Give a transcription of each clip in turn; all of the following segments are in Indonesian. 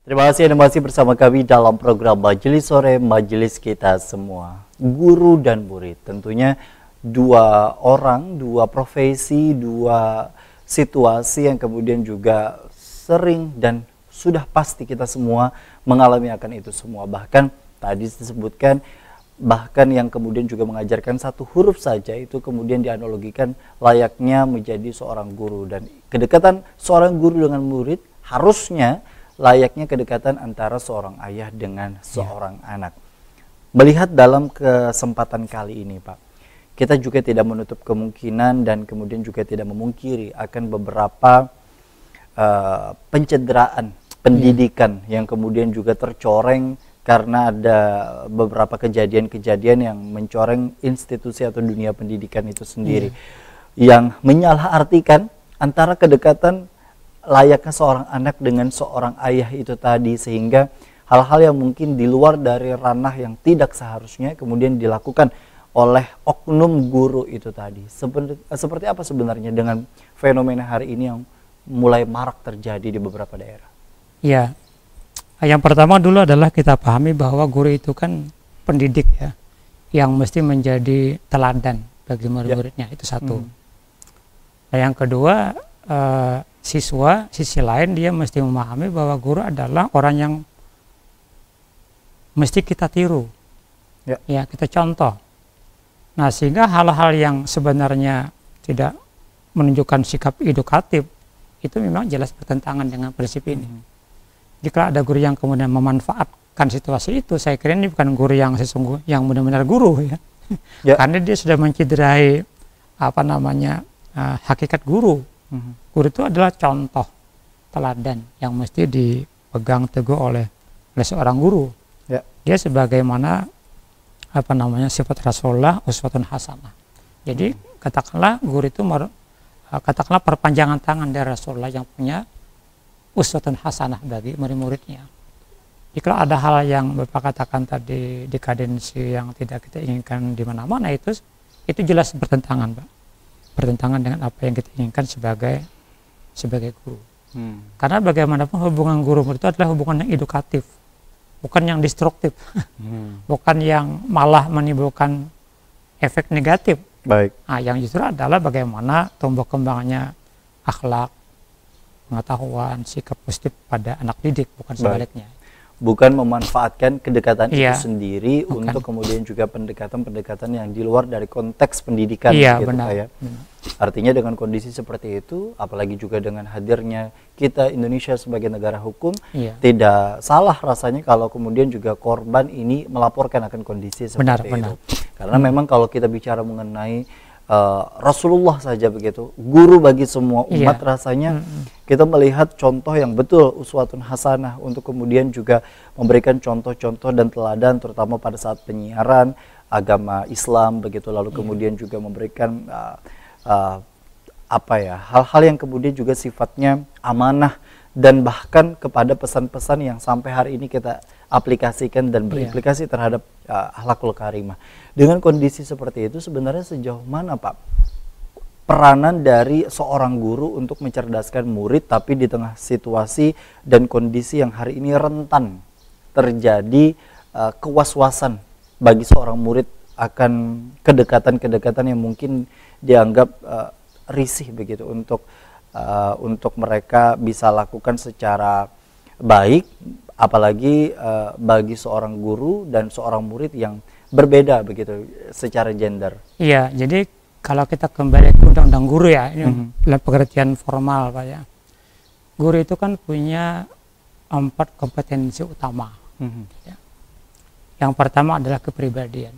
Terima kasih Anda masih bersama kami dalam program Majelis Sore, Majelis Kita Semua. Guru dan murid, tentunya dua orang, dua profesi, dua situasi yang kemudian juga sering dan sudah pasti kita semua mengalami akan itu semua. Bahkan tadi disebutkan, bahkan yang kemudian juga mengajarkan satu huruf saja itu kemudian dianalogikan layaknya menjadi seorang guru. Dan kedekatan seorang guru dengan murid harusnya layaknya kedekatan antara seorang ayah dengan seorang anak. Melihat dalam kesempatan kali ini, Pak, kita juga tidak menutup kemungkinan dan kemudian juga tidak memungkiri akan beberapa pencederaan pendidikan yang kemudian juga tercoreng karena ada beberapa kejadian-kejadian yang mencoreng institusi atau dunia pendidikan itu sendiri, yang menyalahartikan antara kedekatan layaknya seorang anak dengan seorang ayah itu tadi, sehingga hal-hal yang mungkin di luar dari ranah yang tidak seharusnya kemudian dilakukan oleh oknum guru itu tadi. Seperti apa sebenarnya dengan fenomena hari ini yang mulai marak terjadi di beberapa daerah? Ya, yang pertama dulu adalah kita pahami bahwa guru itu kan pendidik ya, yang mesti menjadi teladan bagi murid-muridnya, itu satu. Nah, yang kedua, siswa, sisi lain dia mesti memahami bahwa guru adalah orang yang mesti kita tiru, ya kita contoh. Nah, sehingga hal-hal yang sebenarnya tidak menunjukkan sikap edukatif itu memang jelas bertentangan dengan prinsip ini. Jika ada guru yang kemudian memanfaatkan situasi itu, saya kira ini bukan guru yang sesungguhnya, yang benar-benar guru ya. Karena dia sudah mencederai hakikat guru. Guru itu adalah contoh teladan yang mesti dipegang teguh oleh seorang guru. Dia sebagaimana sifat Rasulullah uswatun hasanah. Jadi katakanlah guru itu katakanlah perpanjangan tangan dari Rasulullah yang punya uswatun hasanah bagi murid-muridnya. Jika ada hal yang Bapak katakan tadi dekadensi yang tidak kita inginkan di mana-mana, itu jelas bertentangan, Pak. Bertentangan dengan apa yang kita inginkan sebagai guru. Karena bagaimanapun hubungan guru murid itu adalah hubungan yang edukatif, bukan yang destruktif, bukan yang malah menimbulkan efek negatif. Baik. Nah, yang justru adalah bagaimana tumbuh kembangnya akhlak, pengetahuan, sikap positif pada anak didik, bukan sebaliknya. Bukan memanfaatkan kedekatan itu sendiri bukan. Untuk kemudian juga pendekatan-pendekatan yang di luar dari konteks pendidikan, gitu, benar. Ya. Artinya dengan kondisi seperti itu, apalagi juga dengan hadirnya kita Indonesia sebagai negara hukum, tidak salah rasanya kalau kemudian juga korban ini melaporkan akan kondisi seperti itu. Karena memang kalau kita bicara mengenai Rasulullah saja begitu, guru bagi semua umat, rasanya kita melihat contoh yang betul uswatun hasanah untuk kemudian juga memberikan contoh-contoh dan teladan, terutama pada saat penyiaran agama Islam begitu, lalu kemudian juga memberikan hal-hal yang kemudian juga sifatnya amanah, dan bahkan kepada pesan-pesan yang sampai hari ini kita aplikasikan dan berimplikasi terhadap akhlakul karimah. Dengan kondisi seperti itu, sebenarnya sejauh mana, Pak, peranan dari seorang guru untuk mencerdaskan murid, tapi di tengah situasi dan kondisi yang hari ini rentan terjadi kewaswasan bagi seorang murid akan kedekatan-kedekatan yang mungkin dianggap risih begitu untuk mereka bisa lakukan secara baik, apalagi bagi seorang guru dan seorang murid yang berbeda begitu secara gender. Iya, jadi kalau kita kembali ke undang-undang guru ya, ini dalam pengertian formal, Pak ya. Guru itu kan punya 4 kompetensi utama. Ya. Yang pertama adalah kepribadian.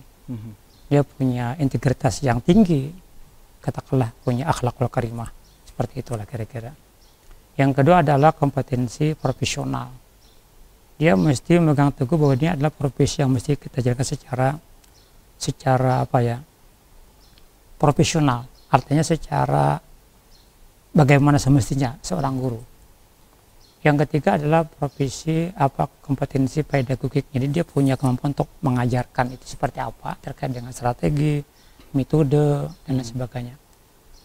Dia punya integritas yang tinggi, katakanlah punya akhlakul karimah. Seperti itulah kira-kira. Yang kedua adalah kompetensi profesional. Dia mesti memegang teguh bahwa ini adalah profesi yang mesti kita jalankan secara profesional. Artinya secara bagaimana semestinya seorang guru. Yang ketiga adalah kompetensi pedagogik. Jadi dia punya kemampuan untuk mengajarkan itu seperti apa, terkait dengan strategi, metode, dan lain sebagainya.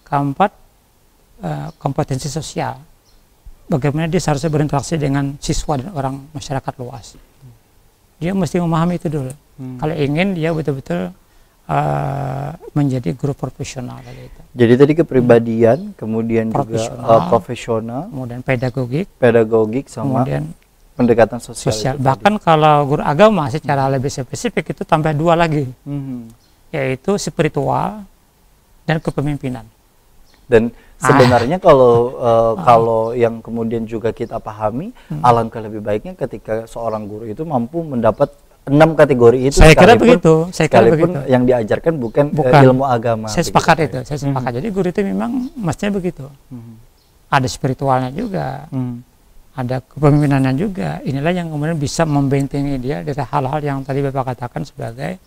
Keempat, kompetensi sosial. bagaimana dia seharusnya berinteraksi dengan siswa dan orang masyarakat luas. Dia mesti memahami itu dulu. Kalau ingin dia betul-betul menjadi guru profesional gitu. Jadi tadi kepribadian, kemudian juga profesional, kemudian pedagogik sama kemudian pendekatan sosial. Bahkan kalau guru agama secara lebih spesifik itu tambah 2 lagi, yaitu spiritual dan kepemimpinan. Dan sebenarnya kalau yang kemudian juga kita pahami, alangkah lebih baiknya ketika seorang guru itu mampu mendapat 6 kategori itu. Saya kira begitu. Sekalipun yang diajarkan bukan ilmu agama. Saya sepakat itu. Saya sepakat. Jadi guru itu memang mestinya begitu. Ada spiritualnya juga, ada kepemimpinannya juga. Inilah yang kemudian bisa membentengi dia dari hal-hal yang tadi Bapak katakan sebagai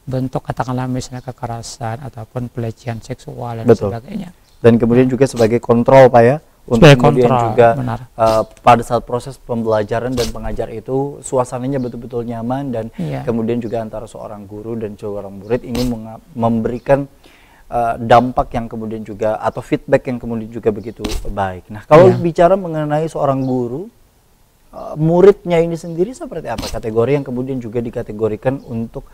bentuk katakanlah misalnya kekerasan ataupun pelecehan seksual dan sebagainya. Dan kemudian juga sebagai kontrol Pak ya. Untuk kemudian juga pada saat proses pembelajaran dan pengajar itu suasananya betul-betul nyaman dan kemudian juga antara seorang guru dan seorang murid ingin memberikan dampak yang kemudian juga atau feedback yang kemudian juga begitu baik. Nah kalau bicara mengenai seorang guru, muridnya ini sendiri seperti apa kategori yang kemudian juga dikategorikan untuk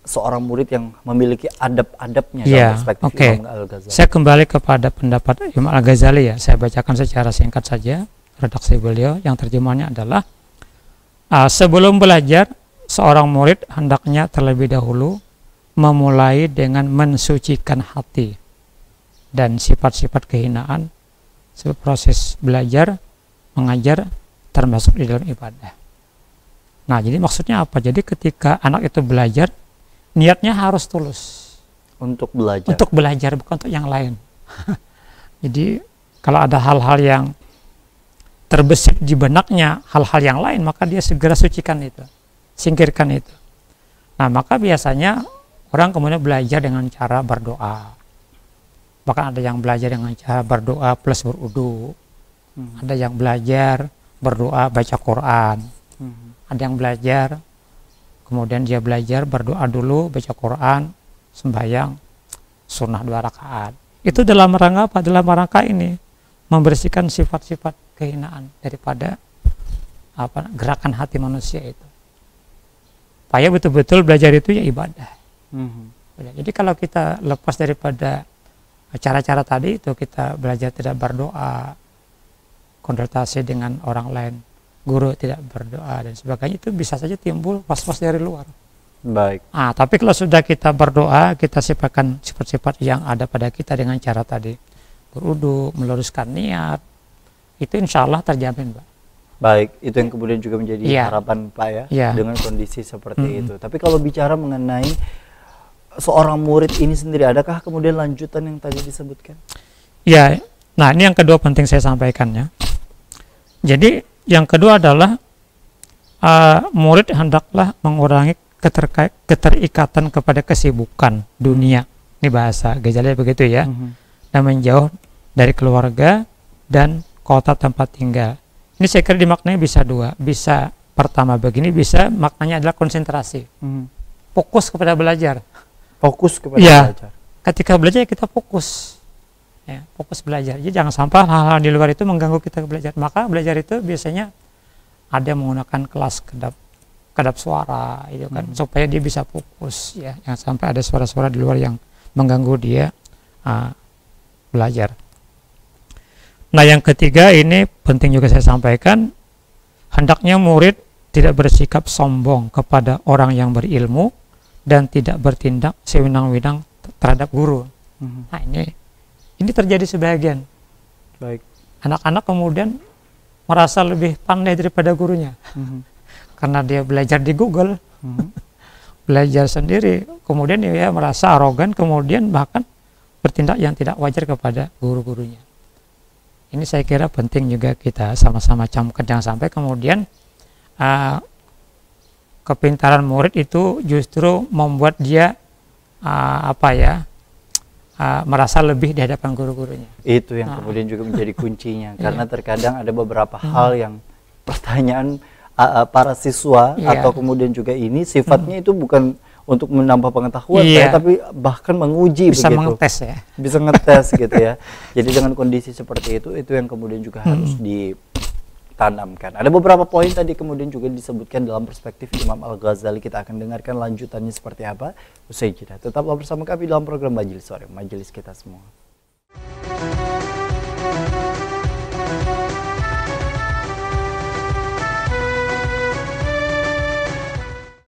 seorang murid yang memiliki adab-adabnya dalam perspektif Imam Al-Ghazali. Saya kembali kepada pendapat Imam Al-Ghazali ya. Saya bacakan secara singkat saja redaksi beliau yang terjemahnya adalah sebelum belajar seorang murid hendaknya terlebih dahulu memulai dengan mensucikan hati dan sifat-sifat kehinaan sebab proses belajar mengajar termasuk di dalam ibadah. Nah, jadi maksudnya apa? Jadi ketika anak itu belajar niatnya harus tulus untuk belajar. Untuk belajar bukan untuk yang lain. Jadi kalau ada hal-hal yang terbesit di benaknya, hal-hal yang lain, maka dia segera sucikan itu, singkirkan itu. Nah maka biasanya orang kemudian belajar dengan cara berdoa. Bahkan ada yang belajar dengan cara berdoa plus berudu. Ada yang belajar berdoa baca Quran. Ada yang belajar kemudian dia belajar berdoa dulu, baca Quran, sembahyang, sunnah 2 rakaat. Itu dalam rangka apa? Dalam rangka ini membersihkan sifat-sifat kehinaan daripada gerakan hati manusia itu. Supaya betul-betul belajar itu ya ibadah. Jadi kalau kita lepas daripada cara-cara tadi itu, kita belajar tidak berdoa, konsultasi dengan orang lain, guru tidak berdoa dan sebagainya, itu bisa saja timbul was-was dari luar. Baik. Tapi kalau sudah kita berdoa, kita sifatkan sifat-sifat yang ada pada kita dengan cara tadi berudu, meluruskan niat, itu insya Allah terjamin, Pak. Baik, itu yang kemudian juga menjadi harapan Pak ya, dengan kondisi seperti itu. Tapi kalau bicara mengenai seorang murid ini sendiri, adakah kemudian lanjutan yang tadi disebutkan? Ya, nah ini yang kedua penting saya sampaikan ya. Jadi yang kedua adalah murid hendaklah mengurangi keterikatan kepada kesibukan dunia. Ini bahasa Ghazali begitu ya. Dan menjauh dari keluarga dan kota tempat tinggal. Ini saya kira dimaknai bisa 2. Bisa pertama begini, bisa maknanya adalah konsentrasi. Fokus kepada belajar. Fokus kepada belajar. Ketika belajar kita fokus. Ya, fokus belajar. Jadi jangan sampai hal-hal di luar itu mengganggu kita belajar. Maka belajar itu biasanya ada menggunakan kelas kedap suara itu kan, supaya dia bisa fokus ya. Jangan sampai ada suara-suara di luar yang mengganggu dia belajar. Nah, yang ketiga ini penting juga saya sampaikan, hendaknya murid tidak bersikap sombong kepada orang yang berilmu dan tidak bertindak sewenang-wenang terhadap guru. Nah, ini terjadi sebagian. Baik. Anak-anak kemudian merasa lebih pandai daripada gurunya. Karena dia belajar di Google, belajar sendiri, kemudian dia merasa arogan, kemudian bahkan bertindak yang tidak wajar kepada guru-gurunya. Ini saya kira penting juga kita sama-sama camkan, jangan sampai kemudian kepintaran murid itu justru membuat dia merasa lebih di hadapan guru-gurunya. Itu yang kemudian juga menjadi kuncinya. Karena terkadang ada beberapa hal yang pertanyaan para siswa atau kemudian juga ini sifatnya itu bukan untuk menambah pengetahuan tapi bahkan menguji, bisa begitu. Mengetes ya. Bisa ngetes gitu ya. Jadi dengan kondisi seperti itu yang kemudian juga harus tanamkan. Ada beberapa poin tadi kemudian juga disebutkan dalam perspektif Imam Al-Ghazali. Kita akan dengarkan lanjutannya seperti apa usai jeda. Tetaplah bersama kami dalam program Majelis Sore, majelis kita semua.